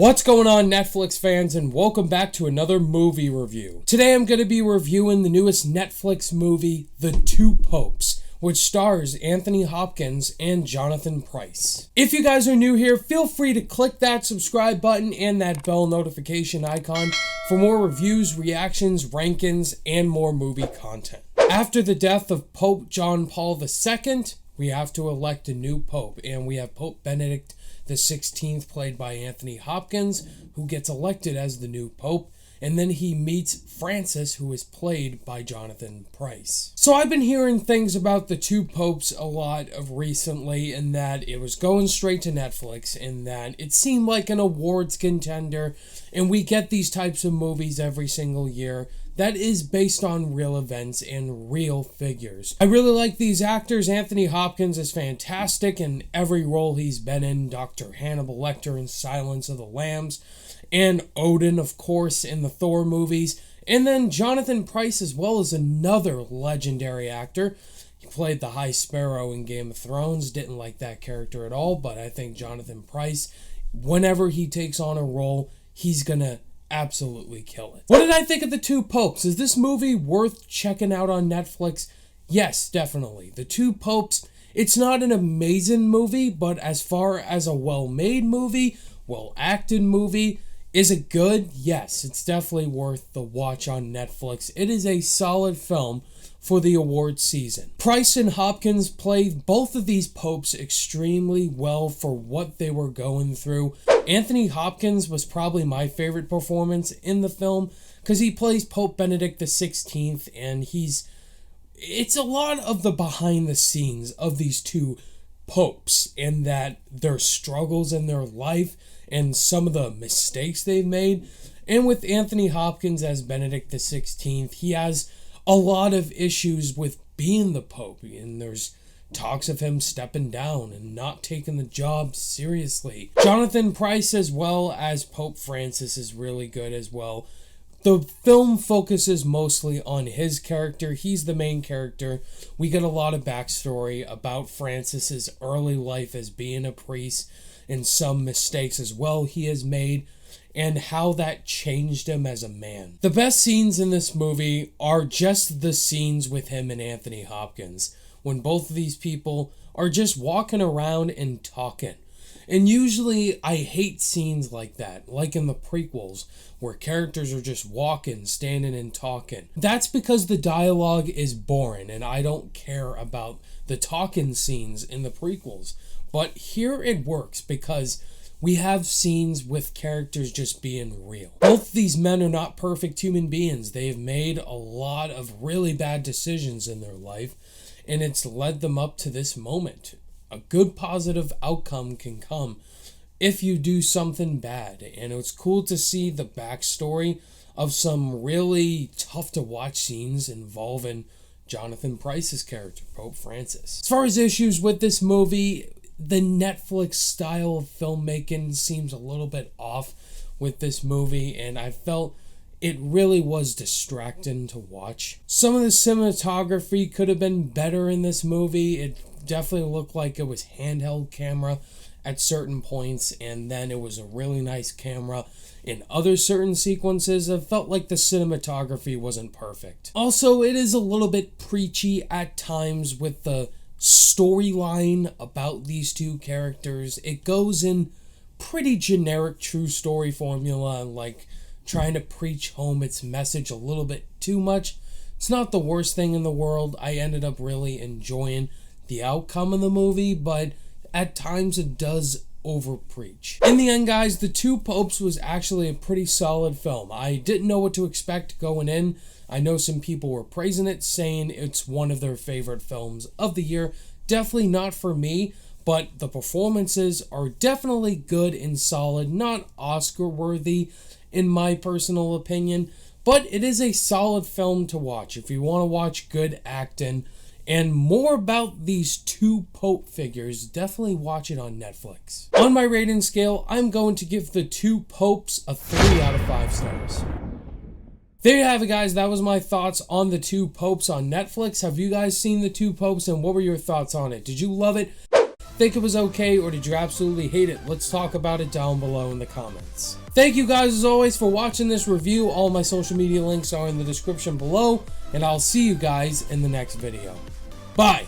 What's going on, Netflix fans, and welcome back to another movie review. Today I'm going to be reviewing the newest Netflix movie, The Two Popes, which stars Anthony Hopkins and Jonathan Pryce. If you guys are new here, feel free to click that subscribe button and that bell notification icon for more reviews, reactions, rankings, and more movie content. After the death of Pope John Paul II, we have to elect a new pope, and we have Pope Benedict the 16th, played by Anthony Hopkins, who gets elected as the new pope, and then he meets Francis, who is played by Jonathan Pryce. So I've been hearing things about The Two Popes a lot of recently, and that it was going straight to Netflix, and that it seemed like an awards contender, and we get these types of movies every single year that is based on real events and real figures. I really like these actors. Anthony Hopkins is fantastic in every role he's been in. Dr. Hannibal Lecter in Silence of the Lambs, and Odin, of course, in the Thor movies. And then Jonathan Pryce as well as another legendary actor. He played the High Sparrow in Game of Thrones. Didn't like that character at all, but I think Jonathan Pryce, whenever he takes on a role, he's gonna absolutely kill it. What did I think of The Two Popes? Is this movie worth checking out on Netflix? Yes, definitely. The Two Popes, it's not an amazing movie, but as far as a well-made movie, well-acted movie, is it good? Yes, it's definitely worth the watch on Netflix. It is a solid film for the award season. Pryce and Hopkins played both of these popes extremely well for what they were going through. Anthony Hopkins was probably my favorite performance in the film because he plays Pope Benedict the 16th, and it's a lot of the behind the scenes of these two popes and that their struggles in their life and some of the mistakes they've made. And with Anthony Hopkins as Benedict the 16th, he has a lot of issues with being the pope, and there's talks of him stepping down and not taking the job seriously. Jonathan Pryce as well as Pope Francis is really good as well. The film focuses mostly on his character. He's the main character. We get a lot of backstory about Francis's early life as being a priest and some mistakes as well he has made, and how that changed him as a man. The best scenes in this movie are just the scenes with him and Anthony Hopkins, when both of these people are just walking around and talking. And usually I hate scenes like that, like in the prequels, where characters are just walking, standing, and talking. That's because the dialogue is boring, and I don't care about the talking scenes in the prequels. But here it works because we have scenes with characters just being real. Both these men are not perfect human beings. They have made a lot of really bad decisions in their life, and it's led them up to this moment. A good positive outcome can come if you do something bad, and it's cool to see the backstory of some really tough to watch scenes involving Jonathan Pryce's character, Pope Francis. As far as issues with this movie, the Netflix style of filmmaking seems a little bit off with this movie, and I felt it really was distracting to watch. Some of the cinematography could have been better in this movie. It definitely looked like it was handheld camera at certain points, and then it was a really nice camera in other certain sequences. It felt like the cinematography wasn't perfect. Also, it is a little bit preachy at times with the storyline about these two characters. It goes in pretty generic true story formula, like trying to preach home its message a little bit too much. It's not the worst thing in the world. I ended up really enjoying the outcome of the movie, but at times it does over-preach. In the end, guys, The Two Popes was actually a pretty solid film. I didn't know what to expect going in. I know some people were praising it, saying it's one of their favorite films of the year. Definitely not for me, but the performances are definitely good and solid. Not Oscar-worthy, in my personal opinion, but it is a solid film to watch if you want to watch good acting. And more about these two Pope figures, definitely watch it on Netflix. On my rating scale, I'm going to give The Two Popes a 3 out of 5 stars. There you have it, guys. That was my thoughts on The Two Popes on Netflix. Have you guys seen The Two Popes, and what were your thoughts on it? Did you love it? think it was okay, or did you absolutely hate it? Let's talk about it down below in the comments. Thank you guys as always for watching this review. All my social media links are in the description below, and I'll see you guys in the next video. Bye!